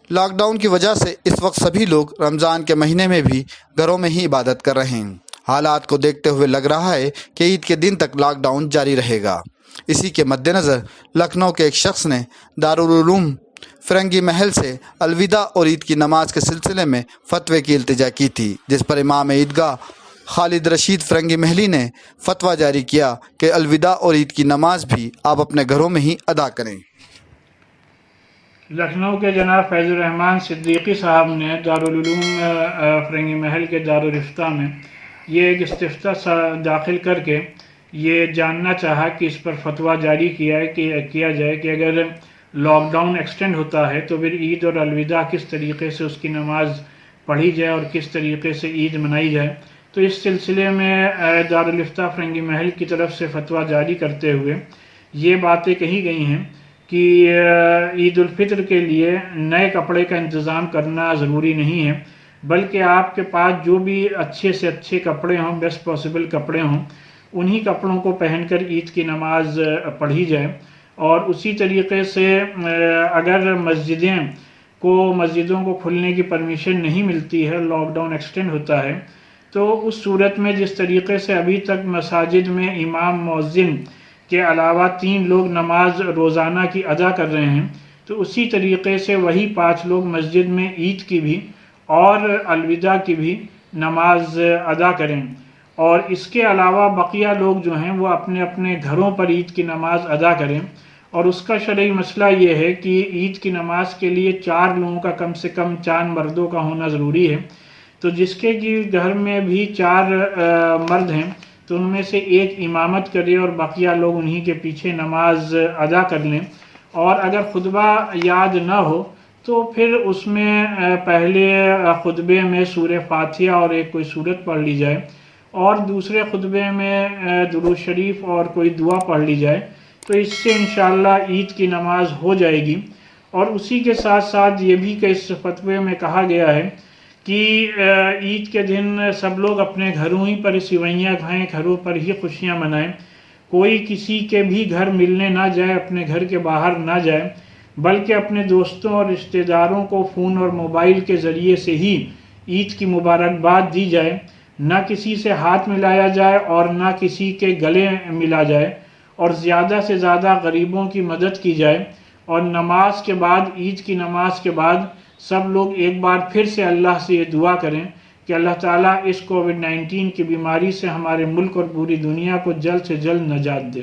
Lock down کی وجہ سے اس وقت سبھی لوگ رمضان کے مہینے میں بھی گھروں میں ہی عبادت کر رہے ہیں۔ حالات کو دیکھتے ہوئے لگ رہا ہے کہ عید کے دن تک لاک ڈاؤن جاری رہے گا۔ اسی کے مد نظر لکھنؤ کے ایک شخص نے دارالعلوم فرنگی محل سے الوداع اور عید کی نماز کے سلسلے میں فتوے کی التجا کی تھی، جس پر امام عیدگاہ خالد رشید فرنگی محلی نے فتویٰ جاری کیا کہ الوداع اور عید کی نماز بھی آپ اپنے گھروں میں ہی ادا کریں۔ لکھنؤ کے جناب فیض الرحمان صدیقی صاحب نے دارالعلوم فرنگی محل کے دارالافتاء میں یہ ایک استفتاء داخل کر کے یہ جاننا چاہا کہ اس پر فتویٰ جاری کیا جائے کہ اگر لاک ڈاؤن ایکسٹینڈ ہوتا ہے تو پھر عید اور الوداع کس طریقے سے اس کی نماز پڑھی جائے اور کس طریقے سے عید منائی جائے۔ تو اس سلسلے میں دارالافتاء فرنگی محل کی طرف سے فتویٰ جاری کرتے ہوئے یہ باتیں کہی گئی ہیں کہ عید الفطر کے لیے نئے کپڑے کا انتظام کرنا ضروری نہیں ہے، بلکہ آپ کے پاس جو بھی اچھے سے اچھے کپڑے ہوں، بیسٹ پاسبل کپڑے ہوں، انہی کپڑوں کو پہن کر عید کی نماز پڑھی جائے۔ اور اسی طریقے سے اگر مسجدوں کو کھلنے کی پرمیشن نہیں ملتی ہے، لاک ڈاؤن ایکسٹینڈ ہوتا ہے، تو اس صورت میں جس طریقے سے ابھی تک مساجد میں امام مؤذن کے علاوہ 3 لوگ نماز روزانہ کی ادا کر رہے ہیں، تو اسی طریقے سے وہی 5 لوگ مسجد میں عید کی بھی اور الوداع کی بھی نماز ادا کریں، اور اس کے علاوہ بقیہ لوگ جو ہیں وہ اپنے اپنے گھروں پر عید کی نماز ادا کریں۔ اور اس کا شرعی مسئلہ یہ ہے کہ عید کی نماز کے لیے 4 لوگوں کا کم سے کم 4 مردوں کا ہونا ضروری ہے، تو جس کے گھر میں بھی 4 مرد ہیں تو ان میں سے ایک امامت کرے اور بقیہ لوگ انہی کے پیچھے نماز ادا کر لیں۔ اور اگر خطبہ یاد نہ ہو تو پھر اس میں پہلے خطبے میں سورہ فاتحہ اور ایک کوئی سورت پڑھ لی جائے، اور دوسرے خطبے میں درود شریف اور کوئی دعا پڑھ لی جائے، تو اس سے انشاءاللہ عید کی نماز ہو جائے گی۔ اور اسی کے ساتھ ساتھ یہ بھی کہ اس فتوے میں کہا گیا ہے کہ عید کے دن سب لوگ اپنے گھروں ہی پر سوئیاں کھائیں، گھروں پر ہی خوشیاں منائیں، کوئی کسی کے بھی گھر ملنے نہ جائے، اپنے گھر کے باہر نہ جائے، بلکہ اپنے دوستوں اور رشتہ داروں کو فون اور موبائل کے ذریعے سے ہی عید کی مبارکباد دی جائے، نہ کسی سے ہاتھ ملایا جائے اور نہ کسی کے گلے ملا جائے، اور زیادہ سے زیادہ غریبوں کی مدد کی جائے۔ اور نماز کے بعد، عید کی نماز کے بعد سب لوگ ایک بار پھر سے اللہ سے یہ دعا کریں کہ اللہ تعالیٰ اس کووڈ 19 کی بیماری سے ہمارے ملک اور پوری دنیا کو جلد سے جلد نجات دے۔